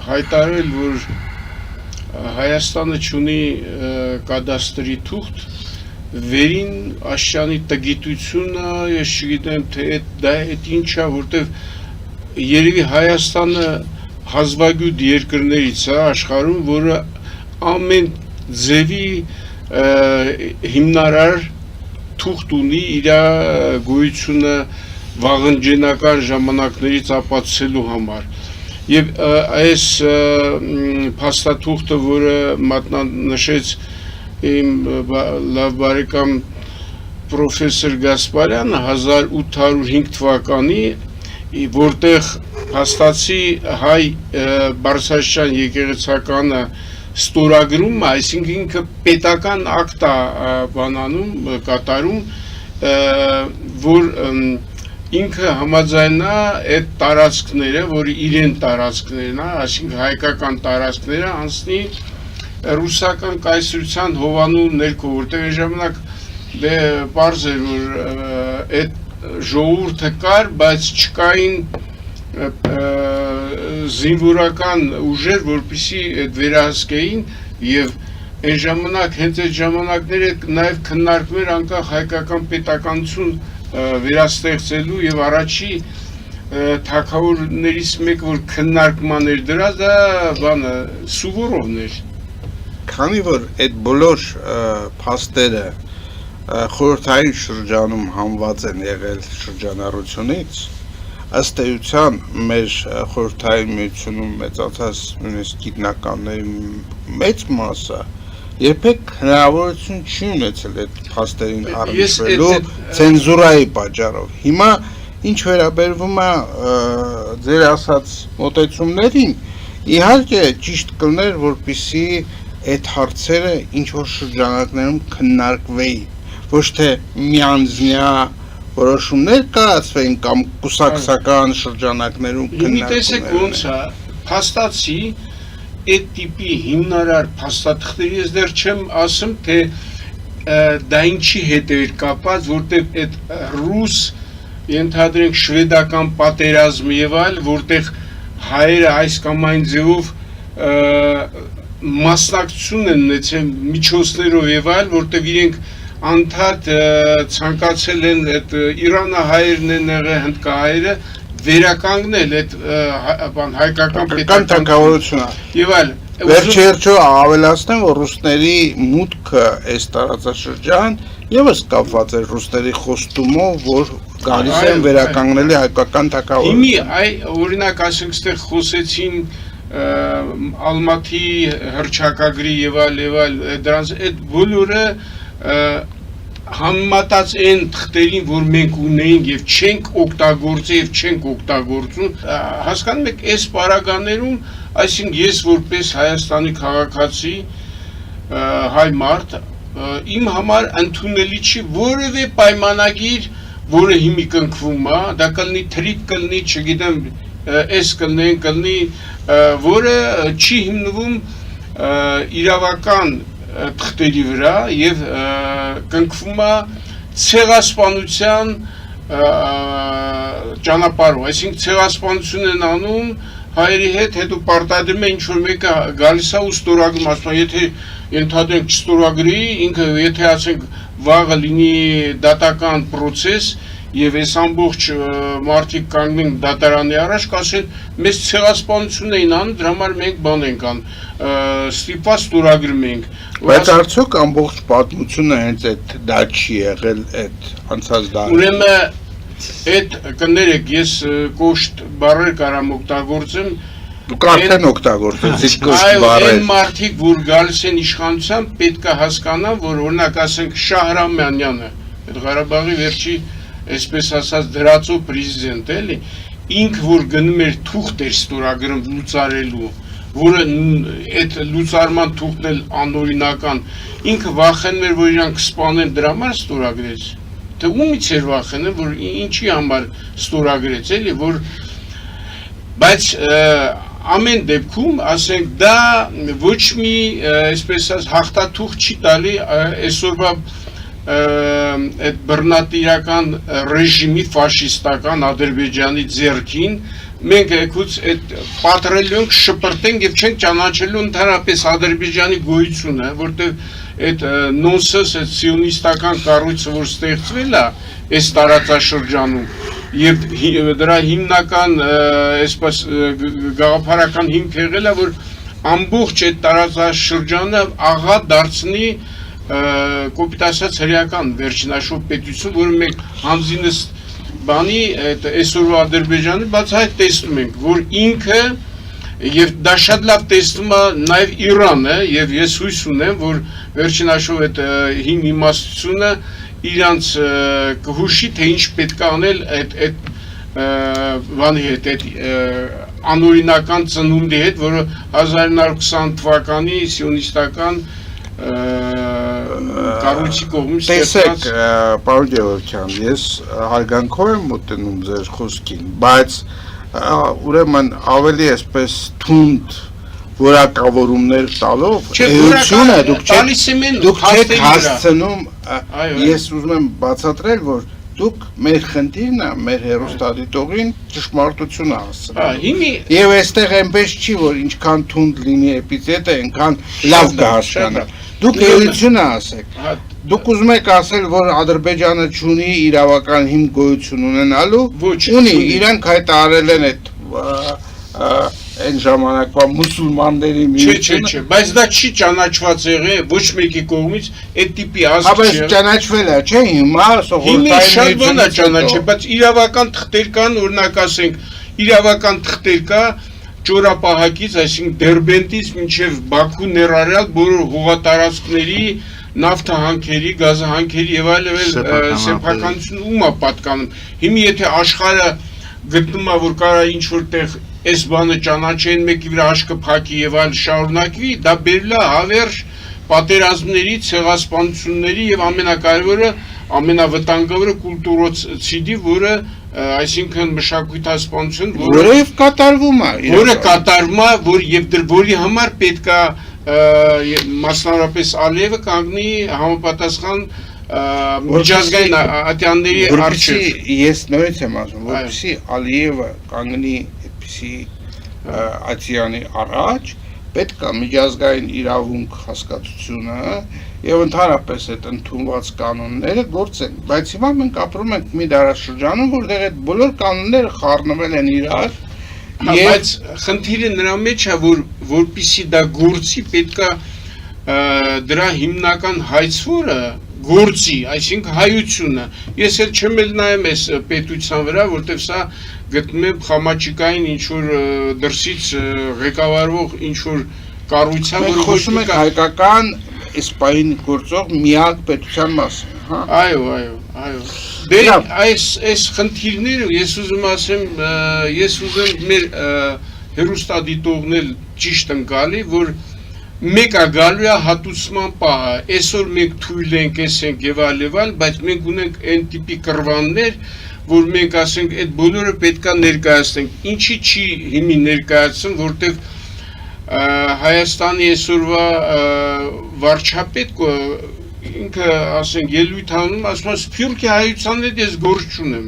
հայտարարել, որ Հայաստանը չունի կադաստրի թուղթ, վերին աշճանի տգիտությունը, ես չգիտեմ, թե դա ինչ է, որտեվ երևի Հայաստանը հազվագյուտ երկրներից է աշխարհում, որը ամեն ձևի հիմնարար թուղթ ունի իր գոյությունը վաղնջենական ժամանակներից ապացուցելու համար։ Եվ այս փաստաթուղթը, որը մատնանշեց իմ լավ բարեկամ պրոֆեսոր Գասպարյանը 1805 թվականի, որտեղ փաստացի հայ բարձրաստիճան եկեղեցականը ստորագրում, այսինքն ինքը պետական ակտ է բանանում, կատարում, որ ինքը համաձայնա այդ տարածքները, որ իրեն տարածքներն է, այսինքն հայկական տարածքները անցնի ռուսական կայսրության հովանու ներքո, որտեղ այն ժամանակ դե պարզ էր, որ այդ ժողովուրդը կար, բայց չկային զինվորական ուժեր, որպեսզի այդ վերահսկեին, եւ այն ժամանակ հենց այդ ժամանակները նաեւ քննարկվում էր անկախ հայկական պետականություն վերաստեղծելու եւ առաջի թագավորներից մեկը, որ քննարկման էր դրա, դա բանը Սուվորովն էր։ Քանի որ այդ բոլոր փաստերը խորհրդային շրջանում համված են եղել շրջանառությունից, ըստ էության մեր խորհրդային միությունում մեծացած նույնիսկ գիտնականների մեծ մասը երբեք հնարավորություն չի ունեցել այդ փաստերին առնչվելու ցենզուրայի պատճառով։ Հիմա ինչ վերաբերվում է ձեր ասած մոտեցումներին, իհարկե ճիշտ կլներ, որպեսզի այդ հարցերը ինչ որ շրջանակներում քննարկվեին, ոչ թե միանձնյա որոշումներ կայացվեին կամ կուսակցական շրջանակներում քննարկվեին։ Տեսեք ոնց է, փաստացի այդ տիպի հիմնարար փաստաթղթերի ես դեռ չեմ ասում, թե դա ինչի հետ էր կապված, որտեղ այդ ռուս, ենթադրենք շվեդական պատերազմը եւ այլ, որտեղ հայերը այս կամ այն ձևով մասնակցություն են ունեցել միջոցներով եւ այլ, որտեղ իրենք անդադ ցանկացել են այդ իրանահայերն են եղել, հնդկահայերը վերականգնել այդ հայկական թագավորությունը եւ այլ վերջերջո ավելացնեմ, որ ռուսների մուտքը այս տարածաշրջան եւս կապված է ռուսների խոստումով, որ գալիս են վերականգնել հայկական թագավորությունը։ Հիմի օրինակ ասենք այստեղ խոսեցին Ալմատի հռչակագրի եւ այլ դրանց այդ բոլորը համեմատած այն թղթերին, որ մենք ունեինք եւ չենք օգտագործել եւ չենք օգտագործում, հասկանում եք, այս պարագաներում, այսինքն ես որպես Հայաստանի քաղաքացի հայ մարդ, իմ համար ընդունելի չի որևէ պայմանագիր, որը հիմի կնքվում է, դա կլինի թրիկ, կլինի, չգիտեմ, այս կլինի, որը չի հիմնվում իրավական թղթերի վրա եւ կնքվում է ցեղասպանության ճանապարհով, այսինքն ցեղասպանություն են անում հայերի հետ, հետո պարտադրում է ինչ որ մեկը գալիս է ու ստորագրում, ասում է, եթե ենթադրենք չստորագրի, ինքը եթե ասենք վաղը լինի դատական process եւ այս ամբողջ մարդիկ կանգնեն դատարանի առաջ, կասեն, մեզ ցեղասպանություն էին անում, դրա համար մենք բան ենք ան, ստիպված ստորագրում ենք։ Բայց արդյոք ամբողջ պատմությունը հենց այդ դա չի եղել այդ անցած դարերում։ Ուրեմն այդ կներեք, ես կոշտ բառեր կարամ օգտագործեմ։ Դուք արդեն օգտագործեցիք կոշտ բառեր։ Այն մարդիկ, որ գալիս են իշխանության, պետք է հասկանան, որ օրինակ ասենք Շահրամանյանը, այդ Ղարաբաղի վերջի, այսպես ասած, դրածո պրեզիդենտ էլի, ինքը որ գնում էր թուղթ էր ստորագրում լուծարելու, որը այդ լուծարման թուղթն էլ անօրինական, ինքը վախենում էր, որ իրանք կսպանեն, դրա համար ստորագրեց։ Թե ումից էր վախենում, որ ինչի համար ստորագրեց, էլի, որ բայց ամեն դեպքում, ասենք, դա ոչ մի, այսպես ասած, հաղթաթուղթ չի տալի այսօրվա այդ բռնատիրական ռեժիմի ֆաշիստական Ադրբեջանի ձեռքին մենք եկուց այդ պատրելու ենք շպրտենք եւ չենք ճանաչելու ընդհանրապես Ադրբեջանի գոյությունը, որտեղ այդ նոնսենս այդ սիոնիստական կառույցը որ ստեղծվել է այս տարածաշրջանում եւ դրա հիմնական այսպես գաղափարական հիմք եղել է որ ամբողջ այդ տարածաշրջանը աղա դարձնի կոպիտ ասած հրեական վերջնաշով պետություն, որը մենք հանձինս բանի այսօրվա Ադրբեջանի բացահայտ տեսնում ենք, որ ինքը եւ դա շատ լավ տեսնում է նաեւ Իրանը եւ ես հույս ունեմ, որ վերջնաշով այդ հին իմաստությունը իրանց կհուշի թե ինչ պետք է անել այդ բանի հետ այդ անօրինական ծնունդի հետ, որը 1920 թվականի սիոնիստական կառույցի կողմից տեսեք, պարոն Գևորգյան, ես հարգանքով եմ մոտենում ձեր խոսքին, բայց ուրեմն ավելի այսպես թունդ որակավորումներ տալով էությունը դուք չեք հասցնում, ես ուզում եմ բացատրել, որ դուք մեր խնդիրն է, մեր հեռուստադիտողին ճշմարտությունը հասցնել։ Եվ այստեղ այնպես չի, որ ինչքան թունդ լինի էպիթետը, այնքան լավ կհասկանա։ Դուք էությունը ասեք։ Դուք ուզում եք ասել, որ Ադրբեջանը չունի իրավական հիմք գոյություն ունենալու, ունի, իրանք հայտարարել են այդ այն ժամանակվա մուսուլմանների միությունը։ Չէ, բայց դա չի ճանաչված եղել ոչ մեկի կողմից այդ տիպի ազգ չէ։ Բայց ճանաչվել է, չէ՞, հիմա սովորական շատ բան է ճանաչել, բայց իրավական թղթեր կան, օրինակ ասենք, իրավական թղթեր կա ճորապահակից, այսինքն Դերբենտից մինչև Բաքու ներառյալ բոլոր հողատարածքների նավթահանքերի, գազահանքերի եւ այլ սեփականություն ում է պատկանում։ Հիմա եթե աշխարհը գտնում է, որ կարա ինչ որտեղ այս բանը ճանաչեն մեկի վրա աշկը փակի եւ այլ շարունակվի, դա բերել է հավերժ պատերազմների, ցեղասպանությունների եւ ամենակարևորը, ամենավտանգավորը կուլտուրոցիդի, որը այսինքն մշակութասպանություն, որը կատարվում է, որը կատարվում է, որ եւ որի համար պետքա մասնավորապես Ալիևը կանգնի համապատասխան միջազգային ատյանների առջև։ Ես նորից եմ ասում, որպեսզի Ալիևը կանգնի այդպիսի ատյանի առաջ, պետք է միջազգային իրավունք հասկացությունը եւ ընդհանրապես այդ ընդունված կանոնները գործեն, բայց հիմա մենք ապրում ենք մի դարաշրջանում, որտեղ այդ բոլոր կանոնները խառնվել են իրար, բայց խնդիրը նրա մեջ է, որ որպեսզի դա գործի, պետք է դրա հիմնական հայցվորը գործի, այսինքն հայությունը։ Ես էլ չեմ էլ նայեմ այս պետության վրա, որտեղ սա գտնում եմ խամաչիկային ինչ-որ դրսից ղեկավարվող ինչ-որ կառույցը, որը խոսում է հայկական իսպային գործող միակ պետության մասին, հա։ Այո։ Դե այս խնդիրները ես ուզում ասեմ, ես ուզեմ մեր հեռուստադիտողներ ճիշտ ընկալի, որ մեկ է գալու է հատուցման պահը, այսօր մենք թույլ ենք, ենք եւ այլ, բայց մենք ունենք այն տիպի կռվաններ, որ մենք ասենք այդ բոլորը պետքա ներկայացնենք։ Ինչի չի հիմի ներկայացնում, որտեղ Հայաստանի այսօրվա վարչապետ ինքը ասենք ելույթ անում, ասում է Սփյուռքի հայության հետ ես գործ չունեմ։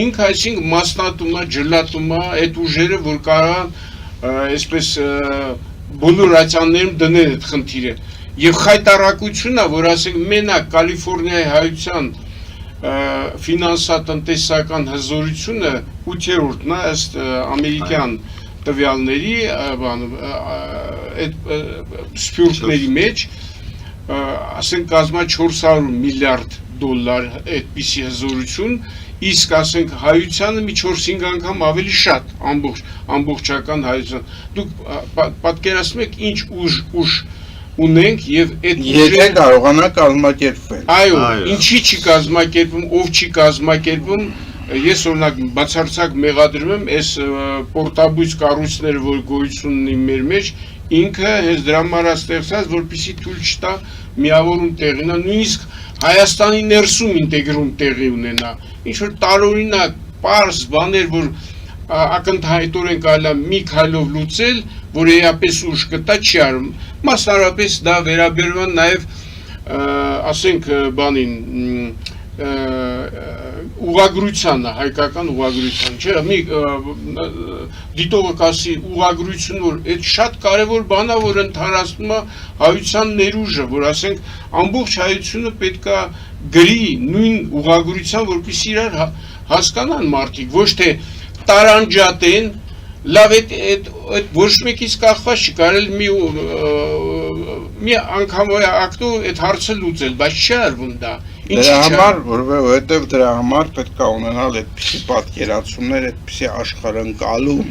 Ինքը այսինքն մասնատում է, ջլատում է այդ ուժերը, որ կարան այսպես բոլոր ատյաններում դնել այդ խնդիրը։ Եվ խայտարակությունն է, որ ասենք մենակ Կալիֆոռնիայի հայության ֆինանսատնտեսական հզորությունը 8-րդն է ըստ ամերիկյան տվյալների, այդ սփյուռքների մեջ, ասենք կազմա 400 միլիարդ դոլար այդպիսի հզորություն, իսկ ասենք հայությանը մի 4-5 անգամ ավելի շատ ամբողջական հայության։ Դուք պատկերացնում եք ինչ ուժ ունենք եւ այդ եթե կարողանա կազմակերպվել։ Այո, ինչի չի կազմակերպվում, ով չի կազմակերպվում, ես օրինակ բացարձակ մեղադրում եմ այս պորտաբույս կառույցները, որ գոյություն ունի մեր մեջ, ինքը հենց դրա համար ստեղծած, որպեսզի թույլ չտա միավորում տեղի ունենա, նույնիսկ Հայաստանի ներսում ինտեգրում տեղի ունենա, ինչ որ տարօրինակ պարզ բաներ, որ ակնթայտորեն կարելի է մի քայլով լուծել, որ էապես ուժ կտա չի արում։ Մասնավորապես դա վերաբերվում նաև ասենք բանին ուղագրությանը, հայկական ուղագրության, չէ, մի դիտողը կասի ուղագրություն, որ այդ շատ կարևոր բան է, որ ընդհանրացնում է հայության ներուժը, որ ասենք ամբողջ հայությունը պետքա գրի նույն ուղագրության, որպեսզի իրար հասկանան մարդիկ, ոչ թե տարանջատեն, լավ այդ ոչ մեկից կախված չի, կարելի մի անգամ ակտու այդ հարցը լուծել, բայց չի արվում դա։ Դրա համար, որովհետև դրա համար պետք է ունենալ այդպիսի պատկերացումներ, այդպիսի աշխարհընկալում,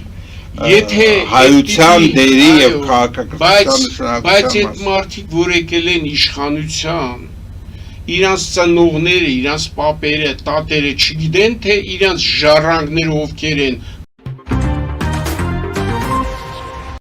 հայության դերի եւ քաղաքակրթության նշանակության բայց այդ մարդիկ, որ եկել են իշխանության, իրանց ծնողները, իրանց պապերը, տատերը չգիտեն, թե իրանց ժառանգները ովքեր են,